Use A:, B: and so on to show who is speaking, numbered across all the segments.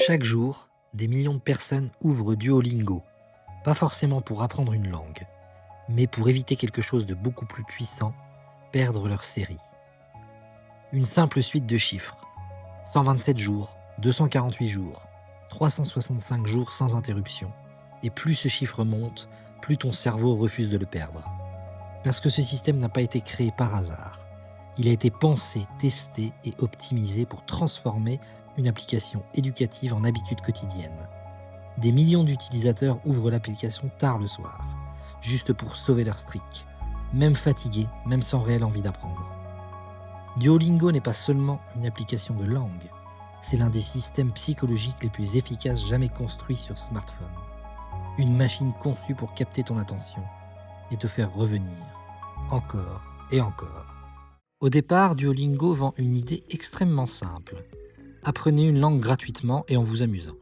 A: Chaque jour, des millions de personnes ouvrent Duolingo, pas forcément pour apprendre une langue, mais pour éviter quelque chose de beaucoup plus puissant, perdre leur série. Une simple suite de chiffres, 127 jours, 248 jours, 365 jours sans interruption, et plus ce chiffre monte, plus ton cerveau refuse de le perdre. Parce que ce système n'a pas été créé par hasard. Il a été pensé, testé et optimisé pour transformer une application éducative en habitude quotidienne. Des millions d'utilisateurs ouvrent l'application tard le soir, juste pour sauver leur streak, même fatigués, même sans réelle envie d'apprendre. Duolingo n'est pas seulement une application de langue, c'est l'un des systèmes psychologiques les plus efficaces jamais construits sur smartphone. Une machine conçue pour capter ton attention et te faire revenir, encore et encore. Au départ, Duolingo vend une idée extrêmement simple. Apprenez une langue gratuitement et en vous amusant.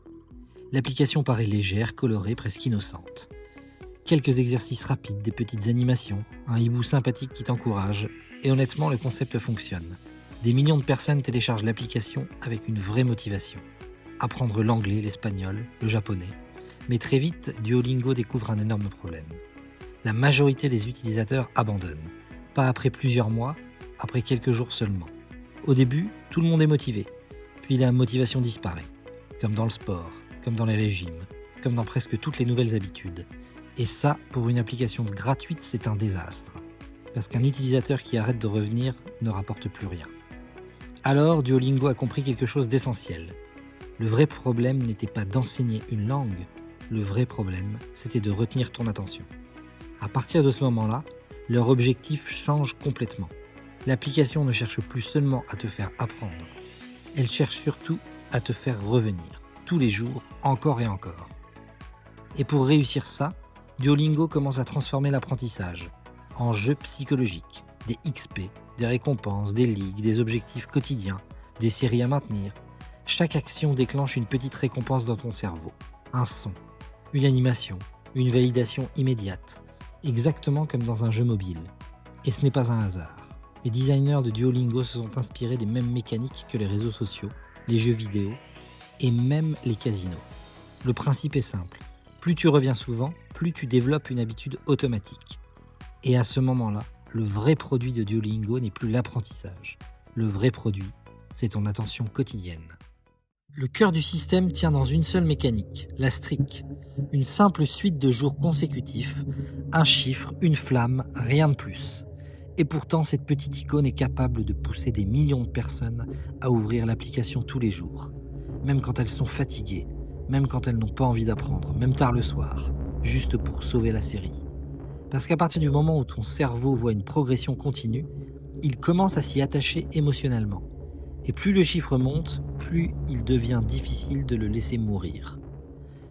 A: L'application paraît légère, colorée, presque innocente. Quelques exercices rapides, des petites animations, un hibou sympathique qui t'encourage, et honnêtement, le concept fonctionne. Des millions de personnes téléchargent l'application avec une vraie motivation. Apprendre l'anglais, l'espagnol, le japonais. Mais très vite, Duolingo découvre un énorme problème. La majorité des utilisateurs abandonnent. Pas après plusieurs mois, après quelques jours seulement. Au début, tout le monde est motivé. Puis la motivation disparaît. Comme dans le sport, comme dans les régimes, comme dans presque toutes les nouvelles habitudes. Et ça, pour une application gratuite, c'est un désastre. Parce qu'un utilisateur qui arrête de revenir ne rapporte plus rien. Alors, Duolingo a compris quelque chose d'essentiel. Le vrai problème n'était pas d'enseigner une langue. Le vrai problème, c'était de retenir ton attention. À partir de ce moment-là, leur objectif change complètement. L'application ne cherche plus seulement à te faire apprendre. Elle cherche surtout à te faire revenir, tous les jours, encore et encore. Et pour réussir ça, Duolingo commence à transformer l'apprentissage en jeu psychologique, des XP, des récompenses, des ligues, des objectifs quotidiens, des séries à maintenir. Chaque action déclenche une petite récompense dans ton cerveau, un son, une animation, une validation immédiate, exactement comme dans un jeu mobile. Et ce n'est pas un hasard. Les designers de Duolingo se sont inspirés des mêmes mécaniques que les réseaux sociaux, les jeux vidéo et même les casinos. Le principe est simple. Plus tu reviens souvent, plus tu développes une habitude automatique. Et à ce moment-là, le vrai produit de Duolingo n'est plus l'apprentissage. Le vrai produit, c'est ton attention quotidienne. Le cœur du système tient dans une seule mécanique, la streak. Une simple suite de jours consécutifs, un chiffre, une flamme, rien de plus. Et pourtant, cette petite icône est capable de pousser des millions de personnes à ouvrir l'application tous les jours. Même quand elles sont fatiguées, même quand elles n'ont pas envie d'apprendre, même tard le soir, juste pour sauver la série. Parce qu'à partir du moment où ton cerveau voit une progression continue, il commence à s'y attacher émotionnellement. Et plus le chiffre monte, plus il devient difficile de le laisser mourir.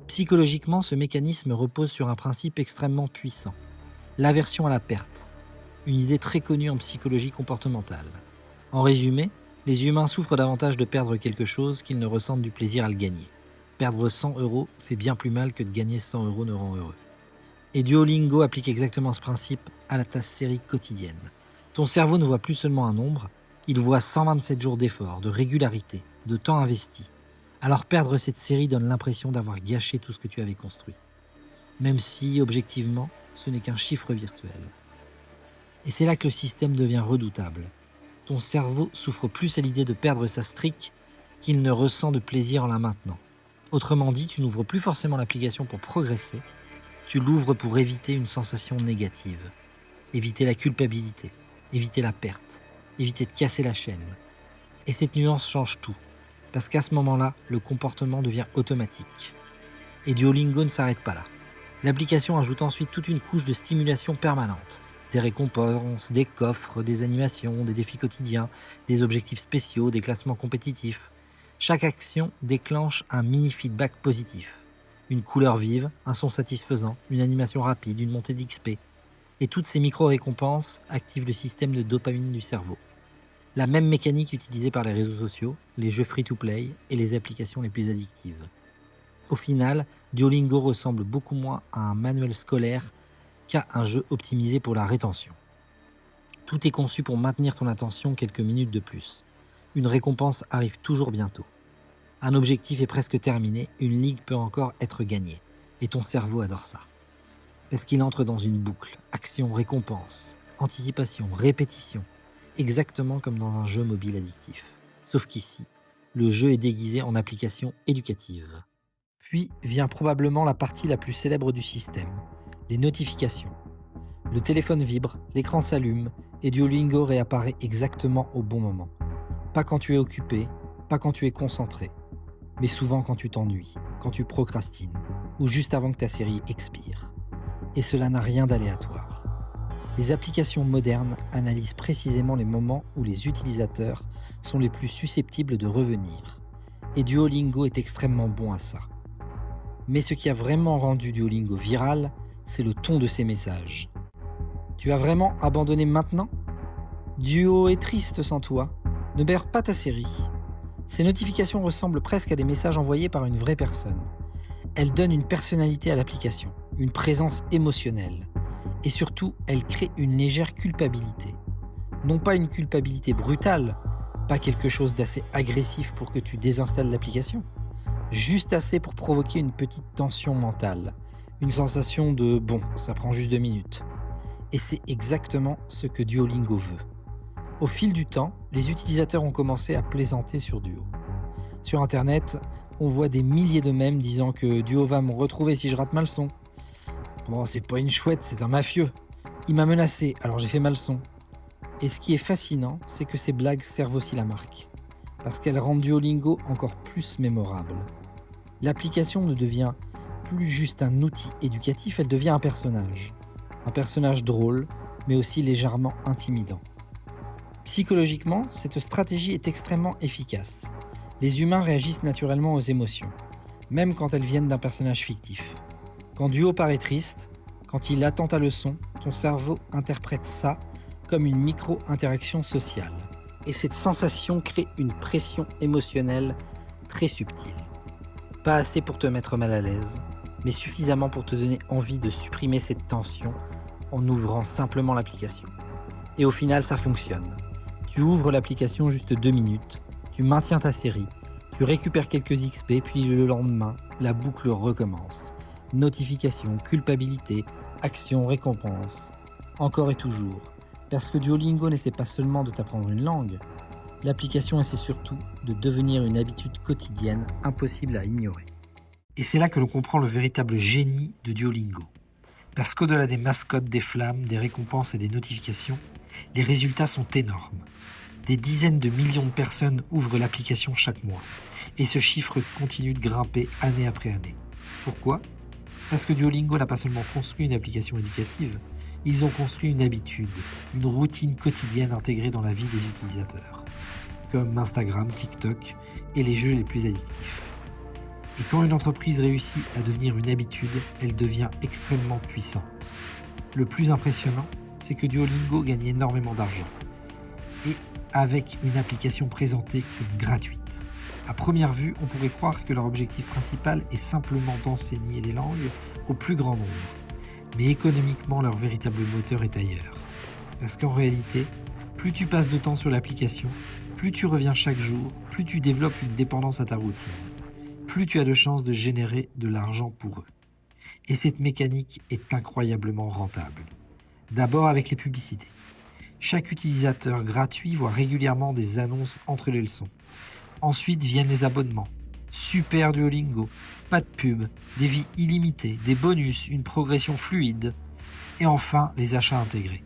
A: Psychologiquement, ce mécanisme repose sur un principe extrêmement puissant, l'aversion à la perte. Une idée très connue en psychologie comportementale. En résumé, les humains souffrent davantage de perdre quelque chose qu'ils ne ressentent du plaisir à le gagner. Perdre 100 € fait bien plus mal que de gagner 100 € ne rend heureux. Et Duolingo applique exactement ce principe à ta série quotidienne. Ton cerveau ne voit plus seulement un nombre, il voit 127 jours d'effort, de régularité, de temps investi. Alors perdre cette série donne l'impression d'avoir gâché tout ce que tu avais construit. Même si, objectivement, ce n'est qu'un chiffre virtuel. Et c'est là que le système devient redoutable. Ton cerveau souffre plus à l'idée de perdre sa streak qu'il ne ressent de plaisir en la maintenant. Autrement dit, tu n'ouvres plus forcément l'application pour progresser, tu l'ouvres pour éviter une sensation négative, éviter la culpabilité, éviter la perte, éviter de casser la chaîne. Et cette nuance change tout, parce qu'à ce moment-là, le comportement devient automatique. Et Duolingo ne s'arrête pas là. L'application ajoute ensuite toute une couche de stimulation permanente. Des récompenses, des coffres, des animations, des défis quotidiens, des objectifs spéciaux, des classements compétitifs. Chaque action déclenche un mini-feedback positif. Une couleur vive, un son satisfaisant, une animation rapide, une montée d'XP. Et toutes ces micro-récompenses activent le système de dopamine du cerveau. La même mécanique utilisée par les réseaux sociaux, les jeux free-to-play et les applications les plus addictives. Au final, Duolingo ressemble beaucoup moins à un manuel scolaire qu'à un jeu optimisé pour la rétention. Tout est conçu pour maintenir ton attention quelques minutes de plus. Une récompense arrive toujours bientôt. Un objectif est presque terminé, une ligue peut encore être gagnée. Et ton cerveau adore ça. Parce qu'il entre dans une boucle, action, récompense, anticipation, répétition, exactement comme dans un jeu mobile addictif. Sauf qu'ici, le jeu est déguisé en application éducative. Puis vient probablement la partie la plus célèbre du système, les notifications. Le téléphone vibre, l'écran s'allume et Duolingo réapparaît exactement au bon moment. Pas quand tu es occupé, pas quand tu es concentré, mais souvent quand tu t'ennuies, quand tu procrastines, ou juste avant que ta série expire. Et cela n'a rien d'aléatoire. Les applications modernes analysent précisément les moments où les utilisateurs sont les plus susceptibles de revenir. Et Duolingo est extrêmement bon à ça. Mais ce qui a vraiment rendu Duolingo viral, c'est le ton de ses messages. Tu as vraiment abandonné maintenant ? Duo est triste sans toi. Ne perds pas ta série. Ces notifications ressemblent presque à des messages envoyés par une vraie personne. Elles donnent une personnalité à l'application, une présence émotionnelle. Et surtout, elles créent une légère culpabilité. Non pas une culpabilité brutale, pas quelque chose d'assez agressif pour que tu désinstalles l'application. Juste assez pour provoquer une petite tension mentale. Une sensation de « bon, ça prend juste 2 minutes ». Et c'est exactement ce que Duolingo veut. Au fil du temps, les utilisateurs ont commencé à plaisanter sur Duo. Sur Internet, on voit des milliers de mèmes disant que Duo va me retrouver si je rate ma leçon. Bon, c'est pas une chouette, c'est un mafieux. Il m'a menacé, alors j'ai fait ma leçon. Et ce qui est fascinant, c'est que ces blagues servent aussi la marque. Parce qu'elles rendent Duolingo encore plus mémorable. L'application ne devient plus juste un outil éducatif, elle devient un personnage. Un personnage drôle, mais aussi légèrement intimidant. Psychologiquement, cette stratégie est extrêmement efficace. Les humains réagissent naturellement aux émotions, même quand elles viennent d'un personnage fictif. Quand Duo paraît triste, quand il attend ta leçon, ton cerveau interprète ça comme une micro-interaction sociale. Et cette sensation crée une pression émotionnelle très subtile. Pas assez pour te mettre mal à l'aise, mais suffisamment pour te donner envie de supprimer cette tension en ouvrant simplement l'application. Et au final, ça fonctionne. Tu ouvres l'application juste 2 minutes, tu maintiens ta série, tu récupères quelques XP, puis le lendemain, la boucle recommence. Notification, culpabilité, action, récompense. Encore et toujours. Parce que Duolingo n'essaie pas seulement de t'apprendre une langue, l'application essaie surtout de devenir une habitude quotidienne impossible à ignorer. Et c'est là que l'on comprend le véritable génie de Duolingo. Parce qu'au-delà des mascottes, des flammes, des récompenses et des notifications, les résultats sont énormes. Des dizaines de millions de personnes ouvrent l'application chaque mois. Et ce chiffre continue de grimper année après année. Pourquoi ? Parce que Duolingo n'a pas seulement construit une application éducative, ils ont construit une habitude, une routine quotidienne intégrée dans la vie des utilisateurs, comme Instagram, TikTok et les jeux les plus addictifs. Et quand une entreprise réussit à devenir une habitude, elle devient extrêmement puissante. Le plus impressionnant, c'est que Duolingo gagne énormément d'argent, et avec une application présentée comme gratuite. À première vue, on pourrait croire que leur objectif principal est simplement d'enseigner des langues au plus grand nombre. Mais économiquement, leur véritable moteur est ailleurs. Parce qu'en réalité, plus tu passes de temps sur l'application, plus tu reviens chaque jour, plus tu développes une dépendance à ta routine, plus tu as de chances de générer de l'argent pour eux. Et cette mécanique est incroyablement rentable. D'abord avec les publicités. Chaque utilisateur gratuit voit régulièrement des annonces entre les leçons. Ensuite viennent les abonnements. Super Duolingo, pas de pub, des vies illimitées, des bonus, une progression fluide. Et enfin, les achats intégrés.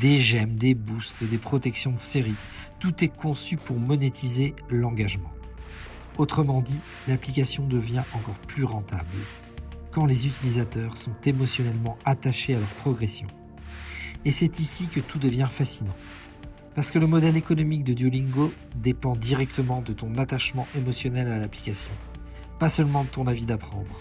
A: Des j'aime, des boosts, des protections de série. Tout est conçu pour monétiser l'engagement. Autrement dit, l'application devient encore plus rentable quand les utilisateurs sont émotionnellement attachés à leur progression. Et c'est ici que tout devient fascinant. Parce que le modèle économique de Duolingo dépend directement de ton attachement émotionnel à l'application. Pas seulement de ton envie d'apprendre,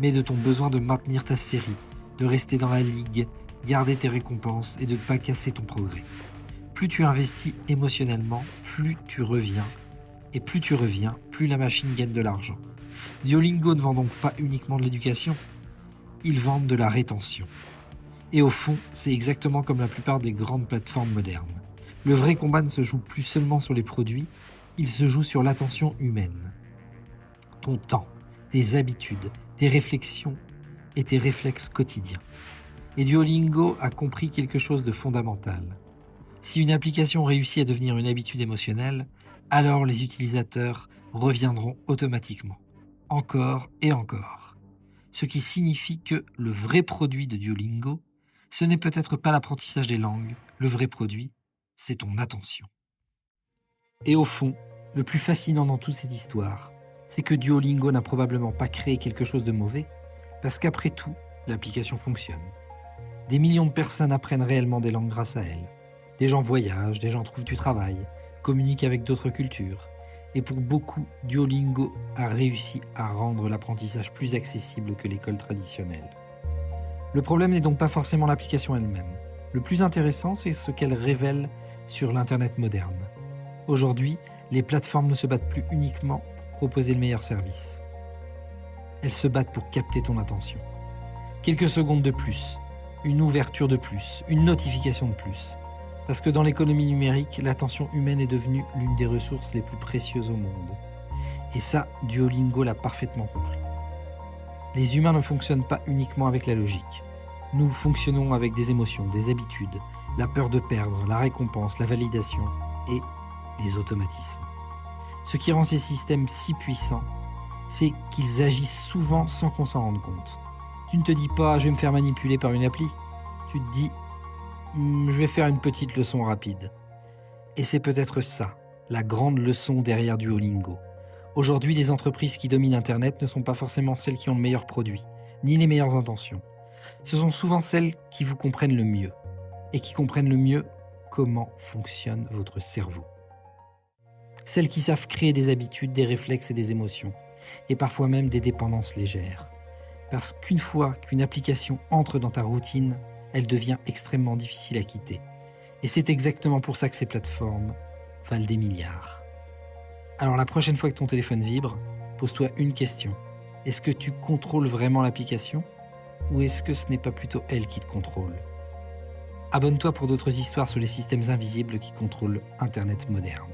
A: mais de ton besoin de maintenir ta série, de rester dans la ligue, garder tes récompenses et de ne pas casser ton progrès. Plus tu investis émotionnellement, plus tu reviens. Et plus tu reviens, plus la machine gagne de l'argent. Duolingo ne vend donc pas uniquement de l'éducation, ils vendent de la rétention. Et au fond, c'est exactement comme la plupart des grandes plateformes modernes. Le vrai combat ne se joue plus seulement sur les produits, il se joue sur l'attention humaine. ton temps, tes habitudes, tes réflexions et tes réflexes quotidiens. Et Duolingo a compris quelque chose de fondamental. Si une application réussit à devenir une habitude émotionnelle, alors les utilisateurs reviendront automatiquement, encore et encore. Ce qui signifie que le vrai produit de Duolingo, ce n'est peut-être pas l'apprentissage des langues, le vrai produit, c'est ton attention. Et au fond, le plus fascinant dans toute cette histoire, c'est que Duolingo n'a probablement pas créé quelque chose de mauvais, parce qu'après tout, l'application fonctionne. Des millions de personnes apprennent réellement des langues grâce à elle. Des gens voyagent, des gens trouvent du travail, communiquent avec d'autres cultures. Et pour beaucoup, Duolingo a réussi à rendre l'apprentissage plus accessible que l'école traditionnelle. Le problème n'est donc pas forcément l'application elle-même. Le plus intéressant, c'est ce qu'elle révèle sur l'Internet moderne. Aujourd'hui, les plateformes ne se battent plus uniquement pour proposer le meilleur service. Elles se battent pour capter ton attention. Quelques secondes de plus, une ouverture de plus, une notification de plus. Parce que dans l'économie numérique, l'attention humaine est devenue l'une des ressources les plus précieuses au monde. Et ça, Duolingo l'a parfaitement compris. Les humains ne fonctionnent pas uniquement avec la logique. Nous fonctionnons avec des émotions, des habitudes, la peur de perdre, la récompense, la validation et les automatismes. Ce qui rend ces systèmes si puissants, c'est qu'ils agissent souvent sans qu'on s'en rende compte. Tu ne te dis pas « je vais me faire manipuler par une appli ». Tu te dis « je vais faire une petite leçon rapide ». Et c'est peut-être ça, la grande leçon derrière Duolingo. Aujourd'hui, les entreprises qui dominent Internet ne sont pas forcément celles qui ont le meilleur produit, ni les meilleures intentions. Ce sont souvent celles qui vous comprennent le mieux, et qui comprennent le mieux comment fonctionne votre cerveau. Celles qui savent créer des habitudes, des réflexes et des émotions, et parfois même des dépendances légères. Parce qu'une fois qu'une application entre dans ta routine, elle devient extrêmement difficile à quitter. Et c'est exactement pour ça que ces plateformes valent des milliards. Alors la prochaine fois que ton téléphone vibre, pose-toi une question. Est-ce que tu contrôles vraiment l'application ? Ou est-ce que ce n'est pas plutôt elle qui te contrôle ? Abonne-toi pour d'autres histoires sur les systèmes invisibles qui contrôlent Internet moderne.